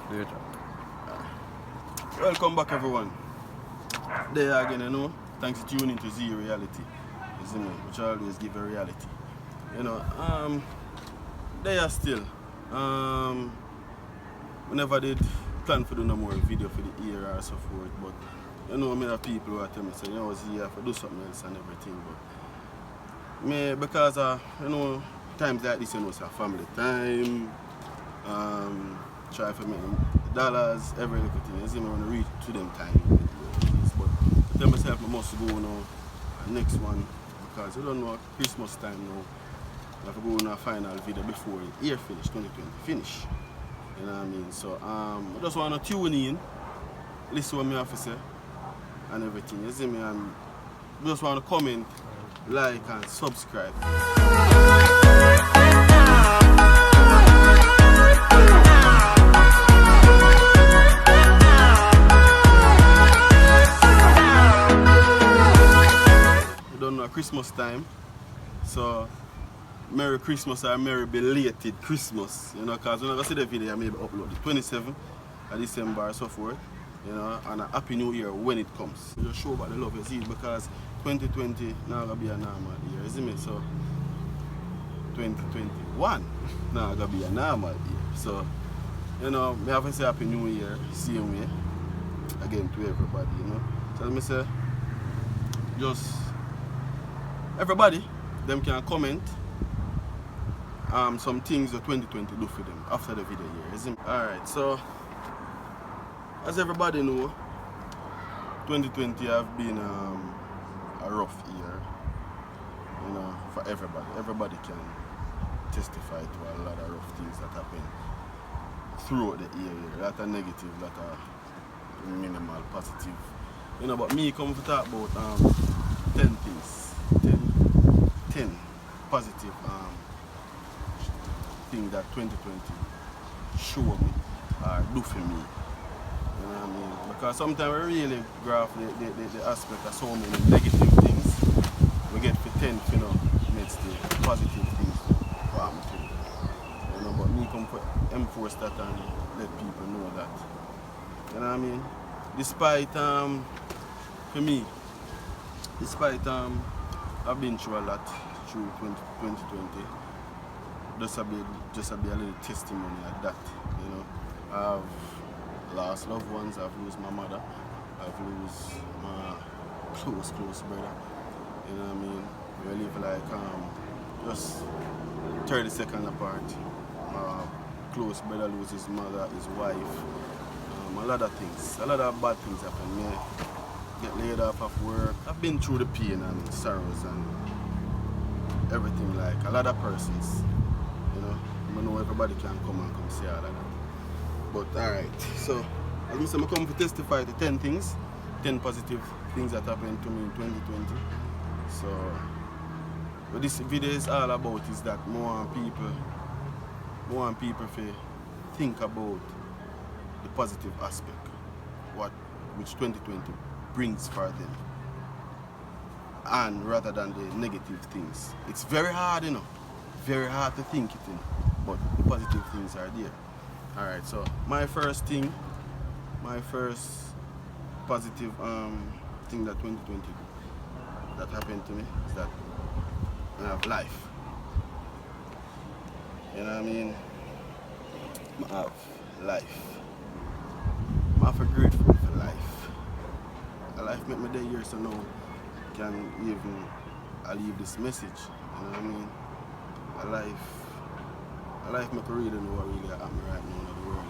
Later. Welcome back, everyone. There again, you know. Thanks for tuning to Z Reality. You see me? Which I always give a reality. You know, they are still. We never did plan for do no more video for the year or so forth, but you know, I have people who are telling me, say, you know, Z, I have to do something else and everything, but me, because you know, times like this, you know, it's a family time. Try to make dollars, every little thing. You see me, when I reach to them time. But I tell myself I must go now, next one, because you don't know Christmas time now. I have to go on a final video before the year finish, 2020 finish. You know what I mean? So I just want to tune in, listen what I have to say and everything. You see me? And just want to comment, like and subscribe. Christmas time, so Merry Christmas or Merry belated Christmas, you know, because when I see the video I maybe upload the 27th of December or so forth, you know, and a Happy New Year when it comes. Just show about the love you see, because 2020 now gonna be a normal year, you see me? So 2021 now gonna be a normal year. So, you know, me have to say Happy New Year, same way, again to everybody, you know. So let me say, just everybody, them can comment some things that 2020 do for them after the video here, isn't it? Alright, so as everybody know, 2020 have been a rough year, you know, for everybody. Everybody can testify to a lot of rough things that happen throughout the year. A lot of negative, a lot of minimal positive. You know, but me come to talk about 10 things. 10 positive things that 2020 show me or do for me. You know what I mean? Because sometimes we really graph the aspect of so many negative things. We get for 10, you know, next day, positive things to happen to you. You know, but me come to enforce that and let people know that. You know what I mean? Despite, for me, despite I've been through a lot through 2020. Just a little testimony at that, you know. I've lost loved ones, I've lost my mother, I've lost my close brother. You know what I mean? We live like just 30 seconds apart. My close brother loses his mother, his wife, a lot of things, a lot of bad things happen. Me get laid off of work. I've been through the pain and sorrows and everything, like a lot of persons, you know. I know everybody can come and come see all of that. But alright, so as I said, I come to testify to 10 things, 10 positive things that happened to me in 2020. So what this video is all about is that more people to think about the positive aspect, which 2020 brings for them, and rather than the negative things. It's very hard, you know, very hard to think it in, but the positive things are there. Alright, so my first positive thing that 2020 that happened to me is that I have life. You know what I mean? I have life. I'm very grateful for life. Life made me day here, so now can even leave this message. You know what I mean? A life make me really know what really happening right now in the world,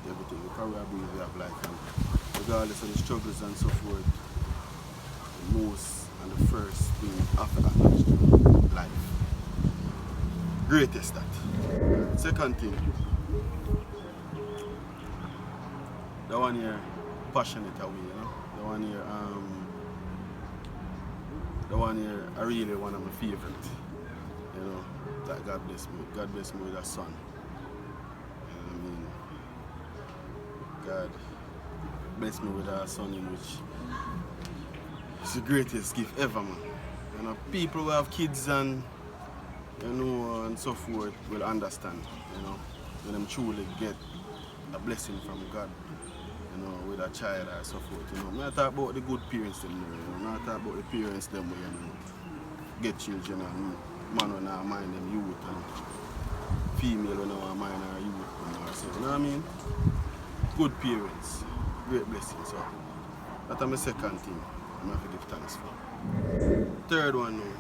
everything. We probably have life, and regardless of the struggles and so forth, the most and the first thing after that, life. Greatest that. Second thing, the one here passionate away, you know? The one here I really one of my favorite. You know, that God bless me. God bless me with a son. You know what I mean? God bless me with a son in which it's the greatest gift ever, man. You know, people who have kids and you know and so forth will understand, you know, when them truly get a blessing from God, you know, with a child or so forth, you know. I'm not talking about the good parents them, you know. I'm not talking about the parents them where, you know, get children and man when I mind them youth and female when I mind her youth and so, you know what I mean? Good parents, great blessing. So that's my second thing I'm have to give thanks for. Third one now.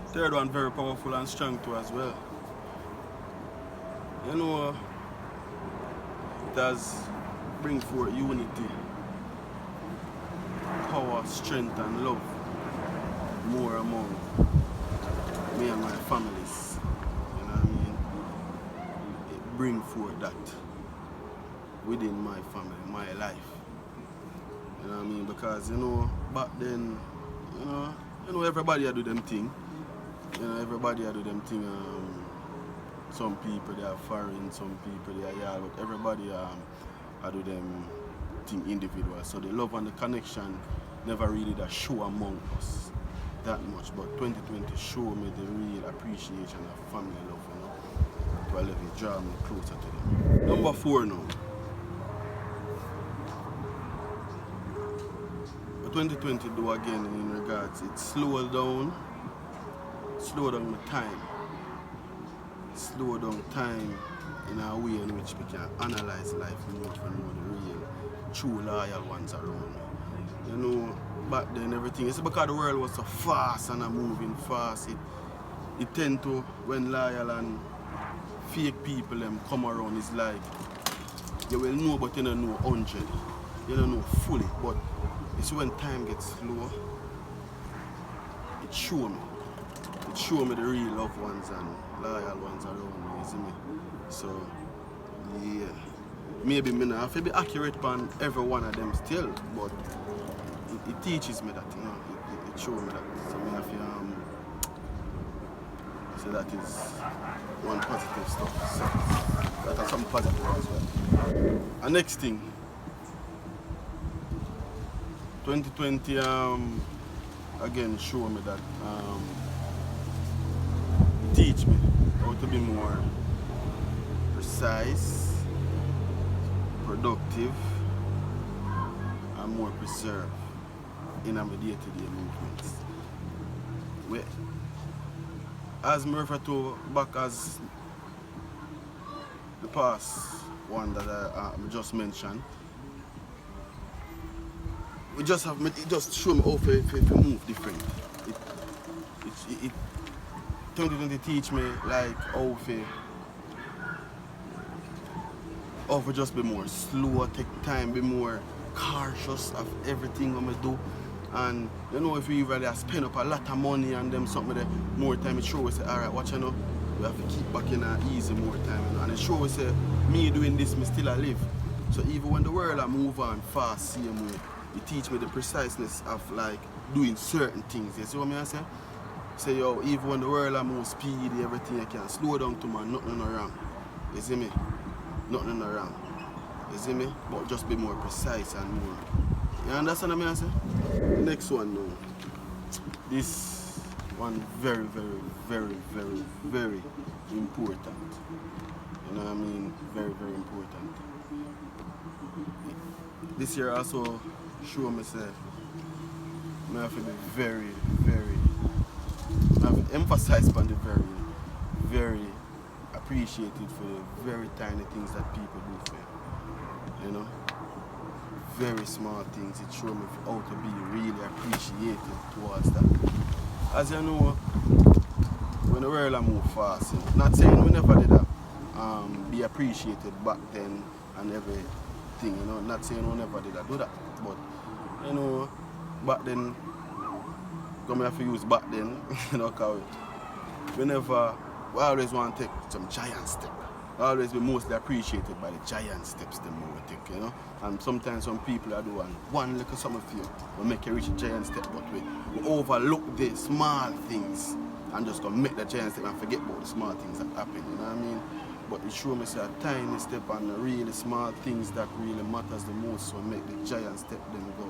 Third one very powerful and strong too as well. You know, it has bring forth unity, power, strength and love more among me and my families. You know what I mean? It bring forth that within my family, my life. You know what I mean? Because you know, back then, you know everybody do them thing. You know, everybody do them thing. Some people they are foreign, some people they are yard, but everybody do them thing individual. So the love and the connection never really that show among us that much. But 2020 show me the real appreciation of family love, you know. To a level draw me closer to them. Number 4 now. 2020 do again in regards, it slow down the time. Slow down time in a way in which we can analyze life more to know the real, true loyal ones around me. You know, back then everything, it's because the world was so fast and moving fast, it tend to, when loyal and fake people them come around, it's like, you will know but you don't know 100. You don't know fully, but it's when time gets slow, it show me. It show me the real loved ones and loyal ones around me, you see me? So, yeah. Maybe me not have to be accurate on every one of them still, but it teaches me that, you know, it shows me that. So me have to, so that is one positive stuff. So that is some positive as well. And next thing, 2020 again show me that teach me how to be more precise, productive, and more preserved in my day-to-day movements. As I refer to back as the past one that I just mentioned, it just show me how to move different. It 2020 teach me like how to just be more slow, take time, be more cautious of everything I do. And you know, if you really spend up a lot of money and them something there, more time it shows say, alright, watch you know, we have to keep back in easy more time, you know? And it shows say me doing this, me still alive. So even when the world I move on fast, same way, it teach me the preciseness of like doing certain things. You see what I say? Say yo, even when the world I move speedy, everything I can slow down to man, nothing wrong. You see me? Nothing wrong. You see me? But just be more precise and more. You understand what I say? Next one now. This one very, very, very, very, very important. You know what I mean? Very, very important. This year also show me say I have to be very, very, I have to emphasize on the very, very appreciated for the very tiny things that people do for you. You know? Very small things, it shows me how to be really appreciated towards that. As you know, when the world move fast, not saying we never did be appreciated back then and everything, you know, not saying we never did do that, but you know, back then, come have to use back then, you know, because we always want to take some giant step. Always be mostly appreciated by the giant steps them we take, you know. And sometimes some people are doing one little something for you will make you reach a giant step, but we overlook the small things and just gonna make the giant step and forget about the small things that happen, you know what I mean? But it shows me say a tiny step and the really small things that really matters the most, so make the giant step them go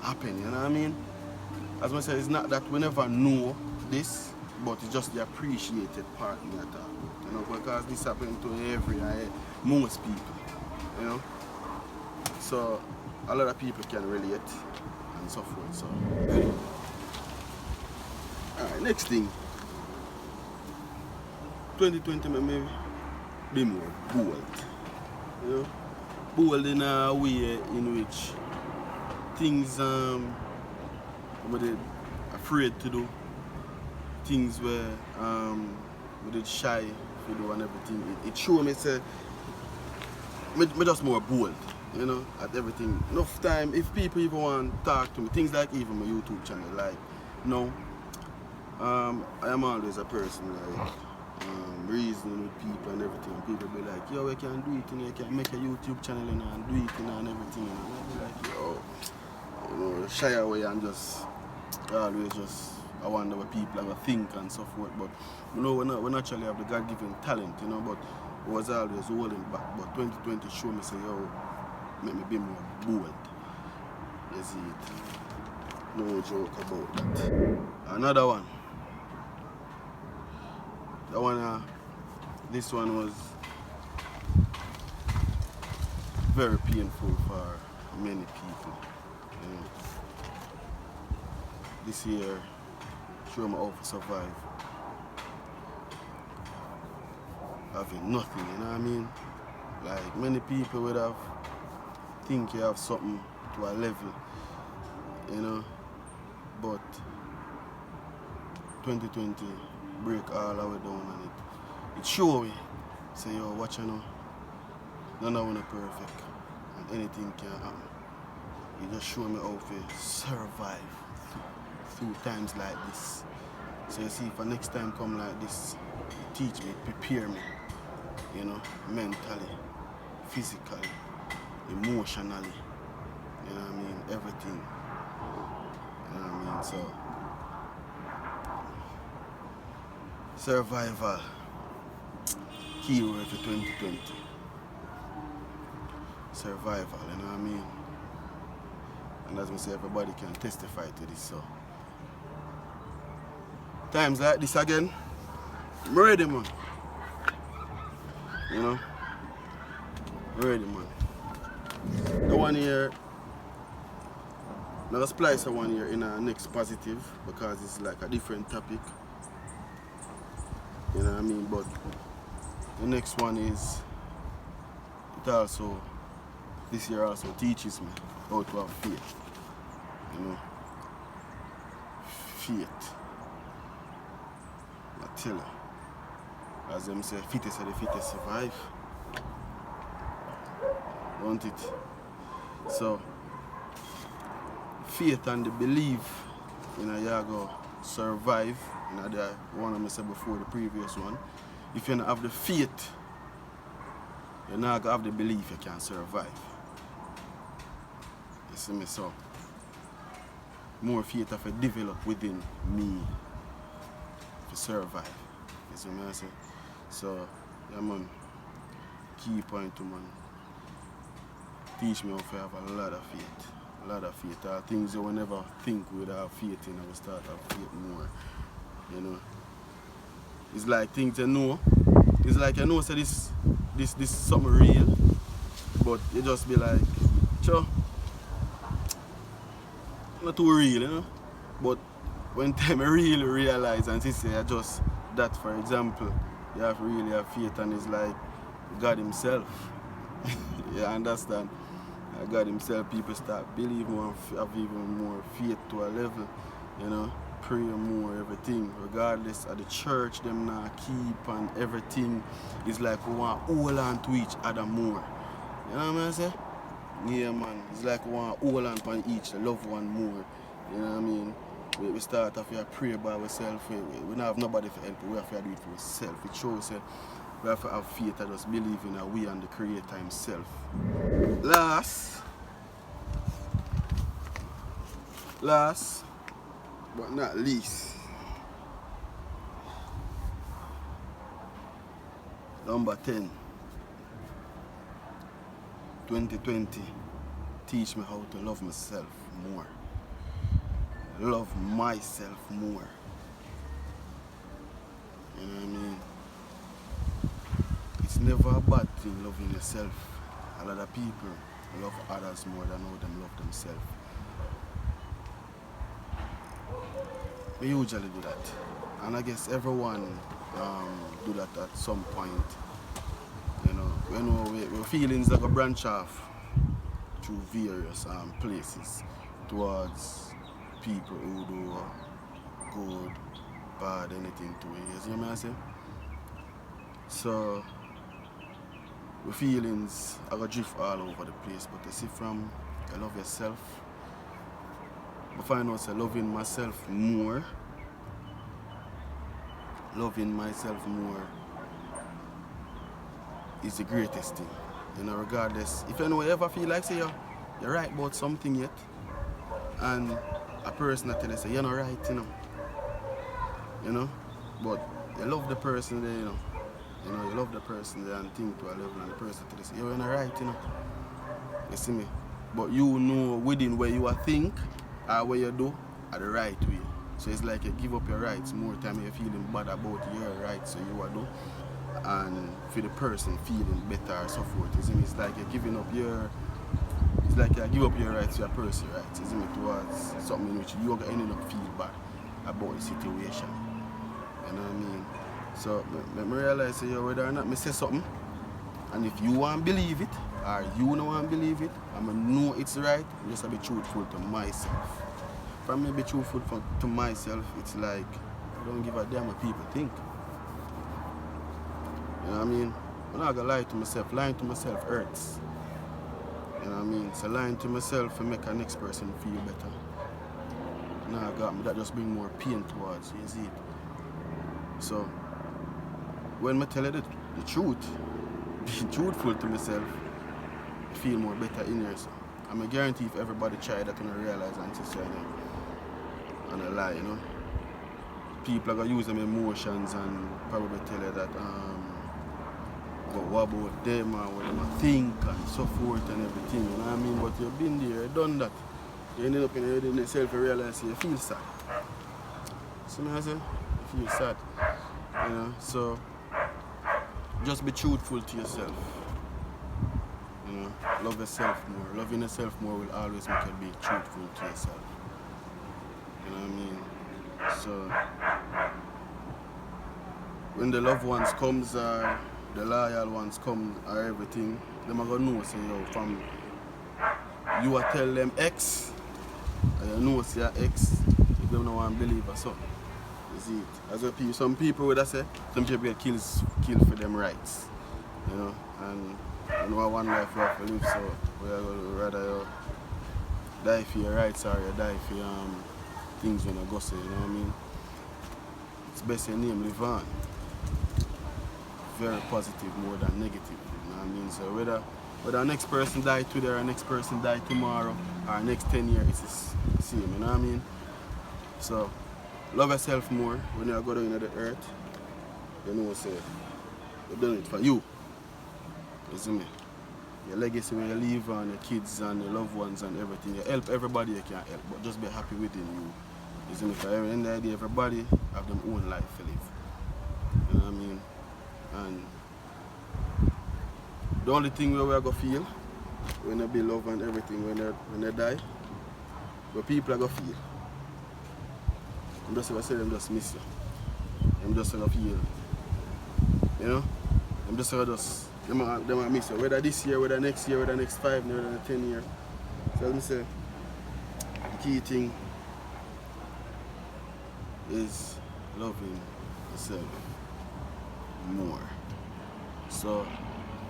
happen, you know what I mean? As I said, it's not that we never know this, but it's just the appreciated part in that. you know, because this happens to most people, you know. So a lot of people can relate and so forth. So alright, next thing. 2020 maybe be more bold. You know? Bold in a way in which things I'm afraid to do, things where we did shy to do and everything. It showed me say me just more bold, you know, at everything. Enough time if people even want to talk to me, things like even my YouTube channel, like no. I am always a person like reasoning with people and everything. People be like, yo, we can do it, you can make a YouTube channel and do it and everything. And I be like, yo, you know, shy away and just always just I wonder what people are gonna think and so forth. But you know, we naturally have the God-given talent, you know, but I was always holding back. But 2020 showed me say, yo, make me be more bold. You see it. No joke about that. Another one. That one, this one was very painful for many people. You know. This year, show me how to survive. Having nothing, you know what I mean? Like many people would have think you have something to a level, you know, but 2020 break all the way down and it show me, say yo, watch you know, none of them perfect and anything can happen. It just show me how to survive through times like this. So you see, if next time come like this, it teach me, prepare me, you know, mentally, physically, emotionally, you know what I mean, everything, you know what I mean, so, survival, keyword for 2020, survival, you know what I mean, and as I say, everybody can testify to this, so, times like this again, I'm ready, man, you know, ready, man. The one here, now splice the one here in our next positive because it's like a different topic. You know what I mean? But the next one is, it also, this year also teaches me how to have faith. You know? Faith. I tell you. As them say, fittest of the fittest survive. Don't it? So, faith and the belief in a yago survive, you know, the one I said before, the previous one. If you don't have the faith, you're not gonna have the belief you can survive. You see me? So, more faith have to develop within me to survive. You see me? I say? So, yeah, man, key point to man. Teach me how to have a lot of faith. A lot of faith. Things you will never think we would have faith in, I will start to have faith more. You know. It's like things you know. It's like you know say this is something real, but you just be like, sure, not too real, you know. But when time you really realize and say I just that, for example, you have to really have faith and it's like God himself. You understand? God himself, people start believing more, have even more faith to a level, you know, pray more, everything, regardless of the church, them not keep and everything. It's like we want to hold on to each other more. You know what I say? Yeah, man. It's like we want to hold on to each, love one more. You know what I mean? We start off here pray by ourselves. We don't have nobody for help. We have to do it for ourselves. It shows that we have to have faith and just believe in a we and the Creator himself. Last, but not least, number 10, 2020, teach me how to love myself more. Love myself more. You know what I mean? never a bad thing loving yourself. A lot of people love others more than how them love themselves. We usually do that. And I guess everyone do that at some point. You know, when our feelings that go branch off through various places towards people who do good, bad, anything to it. You see what I say? So, the feelings are going to drift all over the place, but you see from you love yourself, I find out that loving myself more is the greatest thing. You know, regardless, if anyone ever feel like say you're right about something yet, and a person that tell you say you're not right, you know, but you love the person there, you know, you love the person there and think to a level, and the person tell you say you're not right, you see me, but you know within where you think or where you do are the right way. So it's like you give up your rights more time you're feeling bad about your rights, so you are do, and for the person feeling better or so forth. You see me? It's like you're giving up it's like you give up your rights to a person, right? You see me? Towards something in which you're ending up feel bad about the situation. You know what I mean? So I realize say, whether or not I say something, and if you want to believe it, or you don't want to believe it, and I know it's right, I just have to be truthful to myself. If I may be truthful to myself, it's like I don't give a damn what people think. You know what I mean? I'm not gonna lie to myself. Lying to myself hurts. You know what I mean? So lying to myself to make the next person feel better. Now I got me that just bring more pain towards you, see it? So when I tell you the truth, being truthful to myself, I feel more better in here. So I'm a guarantee if everybody try that and realize and say and a lie, you know. People are gonna use them emotions and probably tell you that but what about them or what them think and so forth and everything, you know what I mean? But you've been there, you've done that. You ended up in yourself and realize you feel sad. See what I say? You feel sad. You know, so just be truthful to yourself. You know, love yourself more. Loving yourself more will always make you be truthful to yourself. You know what I mean? So when the loved ones comes or the loyal ones come or everything, them are gonna know say yo from you are tell them X and you know say X if them don't want to believe or so. You see it. As well, some people would say some people get killed for them rights. You know, and you know one life we have to live, so we are gonna rather die for your rights or you die for things when you go say, you know what I mean? It's best your name live on. Very positive more than negative, you know what I mean? So whether the next person die today or the next person die tomorrow or next 10 years, it's the same, you know what I mean? So love yourself more when you go down into the earth. You know say you've done it for you. You see me? Your legacy when you leave on your kids and your loved ones and everything. You help everybody you can help, but just be happy within you. You see me? Because at the end of the day, everybody have their own life to live. You know what I mean? And the only thing where we are going to feel when they be love and everything, when they die, but people are going to feel. I'm just going to say them just miss you. I'm just going to feel, you know? I'm just going to them miss you. Whether this year, whether next year, whether next 5 years, whether 10 years. So let me say, the key thing is loving yourself more. So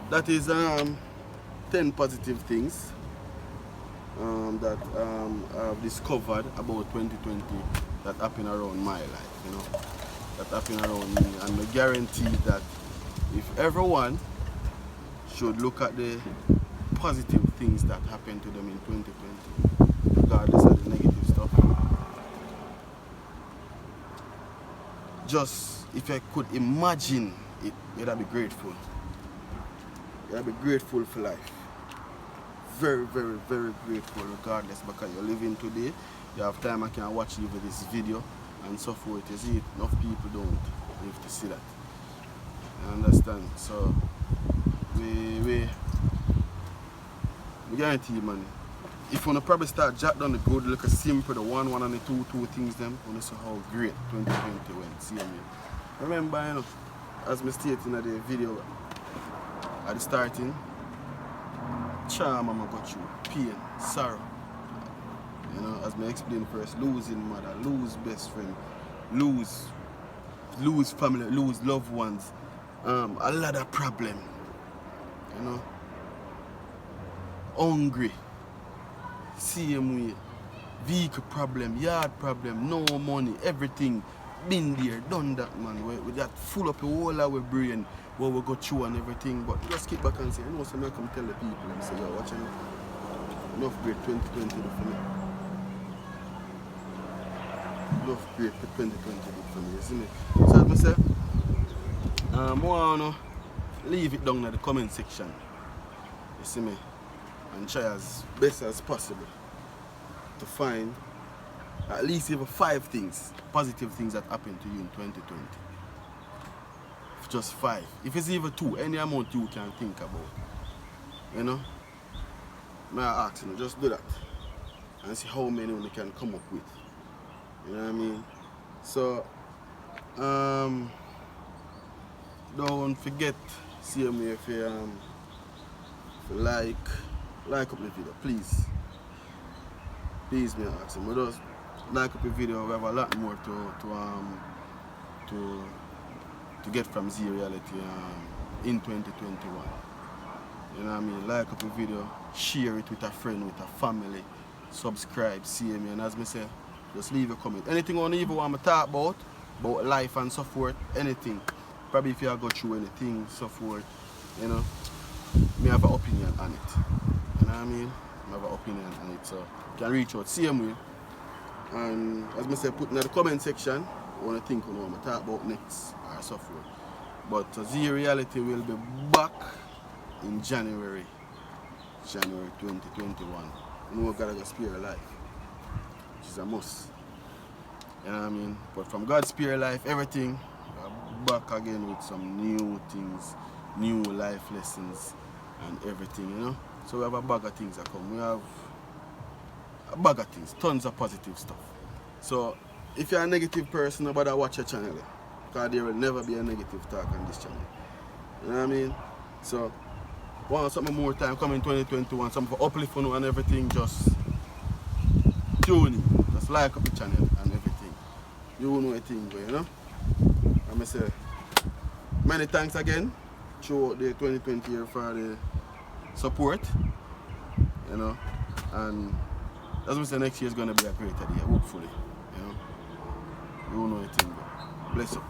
that is 10 positive things that I've discovered about 2020 that happened around my life, you know, that happened around me, and I guarantee that if everyone should look at the positive things that happened to them in 2020, regardless of the negative stuff, just if I could imagine it, you'd be grateful. You'd be grateful for life. Very, very, very grateful regardless, because you're living today, you have time I can watch you with this video and so forth. You see it, enough people don't live to see that. You understand? So I guarantee you, man. If you wanna probably start jot down the good, look at simple, the one and the two things them, you wanna see how great 2020 went. See me. Remember, you know, as I stated in the video at the starting, charm I'ma go through, pain, sorrow. You know, as I explained first, losing mother, lose best friend, lose family, lose loved ones, a lot of problem. You know, hungry, same way, vehicle problem, yard problem, no money, everything. Been there, done that, man. We that full up the whole of our brain where we go through and everything. But just keep back and say, you know, so I come tell the people and say, yo, watch out. Enough great 2020 for me. Enough great 2020 for me, you see me? So as I say, I want to leave it down in the comment section. You see me? And try as best as possible to find at least even 5 things, positive things that happened to you in 2020. Just 5. If it's even 2, any amount you can think about. You know? May I ask you, just do that. And see how many you can come up with. You know what I mean? So, don't forget, see me if you like up the video, please. Please, me ask you. Just like up the video. We have a lot more to get from Z Reality in 2021. You know what I mean? Like up the video, share it with a friend, with a family, subscribe, see me, and as I say, just leave a comment. Anything you even want me to talk about life and so forth, anything. Probably if you go through anything, so forth, you know, me have an opinion on it. You know what I mean? I have an opinion on it, so you can reach out, same way. And as I say, put in the comment section, what you think you know what I talk about next or so forth. But Z Reality will be back in January 2021. You know, we gotta go spare life, which is a must. You know what I mean? But from God's spare life, everything, we're back again with some new things, new life lessons and everything, you know? So we have a bag of things that come. We have a bag of things, tons of positive stuff. So if you're a negative person, nobody watch your channel, because there will never be a negative talk on this channel. You know what I mean? So want something more time coming 2021, something for uplift you and everything, just tune in. Just like up the channel and everything. You know a thing, you know? I'm going to say many thanks again throughout the 2020 year for the support, you know, and as we say, next year is going to be a greater year, hopefully, you know. You know a thing, bless up.